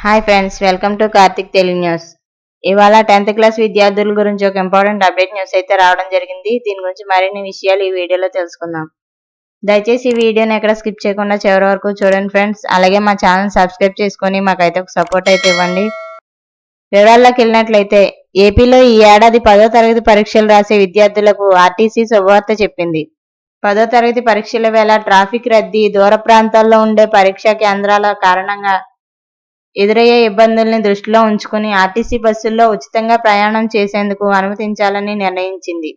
Hi friends, welcome to Karthik Telugu news. ఇవాళ 10th class విద్యార్థుల గురించి ఒక ఇంపార్టెంట్ అప్డేట్ న్యూస్ అయితే రావడం జరిగింది. దీని గురించి మరిన్ని విషయాలు ఈ వీడియోలో తెలుసుకుందాం. దయచేసి ఈ వీడియోని ఎక్కడ స్కిప్ చేయకుండా చివరి వరకు చూడండి ఫ్రెండ్స్. అలాగే మా ఛానల్ సబ్స్క్రైబ్ చేసుకొని మాకైతే ఒక సపోర్ట్ అయితే ఇవ్వండి. వివరాల్లోకి వెళ్ళినట్లయితే ఏపీలో ఈ ఏడాది 10వ తరగతి పరీక్షలు రాసే విద్యార్థులకు ఆర్టీసీ శుభవార్త చెప్పింది. 10వ తరగతి పరీక్షల వేళ ట్రాఫిక్ రద్దీ, దూర ప్రాంతాల్లో ఉండే పరీక్షా కేంద్రాల కారణంగా ఎదురయ్యే ఇబ్బందుల్ని దృష్టిలో ఉంచుకుని ఆర్టీసీ బస్సుల్లో ఉచితంగా ప్రయాణం చేసేందుకు అనుమతించాలని నిర్ణయించింది.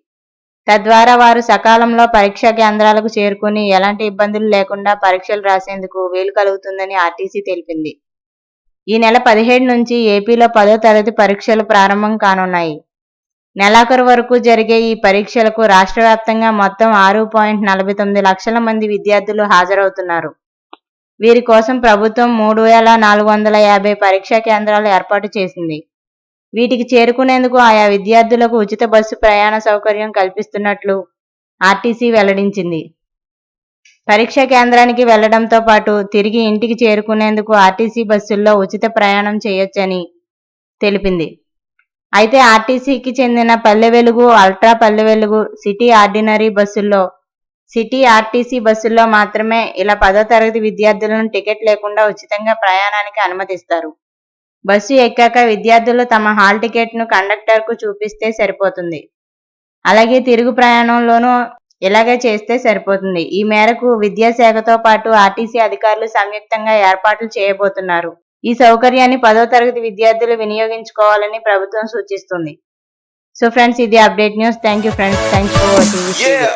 తద్వారా వారు సకాలంలో పరీక్షా కేంద్రాలకు చేరుకుని ఎలాంటి ఇబ్బందులు లేకుండా పరీక్షలు రాసేందుకు వీలు కలుగుతుందని ఆర్టీసీ తెలిపింది. ఈ నెల 17 నుంచి ఏపీలో 10వ తరగతి పరీక్షలు ప్రారంభం కానున్నాయి. నెలాఖరు వరకు జరిగే ఈ పరీక్షలకు రాష్ట్ర వ్యాప్తంగా మొత్తం 6.49 లక్షల మంది విద్యార్థులు హాజరవుతున్నారు. వీరి కోసం ప్రభుత్వం 3,450 పరీక్షా కేంద్రాలు ఏర్పాటు చేసింది. వీటికి చేరుకునేందుకు ఆయా విద్యార్థులకు ఉచిత బస్సు ప్రయాణ సౌకర్యం కల్పిస్తున్నట్లు ఆర్టీసీ వెల్లడించింది. పరీక్షా కేంద్రానికి వెళ్లడంతో పాటు తిరిగి ఇంటికి చేరుకునేందుకు ఆర్టీసీ బస్సుల్లో ఉచిత ప్రయాణం చేయొచ్చని తెలిపింది. అయితే ఆర్టీసీకి చెందిన Palle Velugu, ultra Palle Velugu, city ordinary బస్సుల్లో సిటీ ఆర్టీసీ బస్సుల్లో మాత్రమే ఇలా 10వ తరగతి విద్యార్థులను టికెట్ లేకుండా ఉచితంగా ప్రయాణానికి అనుమతిస్తారు. బస్సు ఎక్కాక విద్యార్థులు తమ హాల్ టికెట్ను కండక్టర్కు చూపిస్తే సరిపోతుంది. అలాగే తిరుగు ప్రయాణంలోనూ ఇలాగే చేస్తే సరిపోతుంది. ఈ మేరకు విద్యాశాఖతో పాటు ఆర్టీసీ అధికారులు సంయుక్తంగా ఏర్పాట్లు చేయబోతున్నారు. ఈ సౌకర్యాన్ని 10వ తరగతి విద్యార్థులు వినియోగించుకోవాలని ప్రభుత్వం సూచిస్తుంది. సో ఫ్రెండ్స్, ఇది update news. Thank you friends. Thanks for watching this video.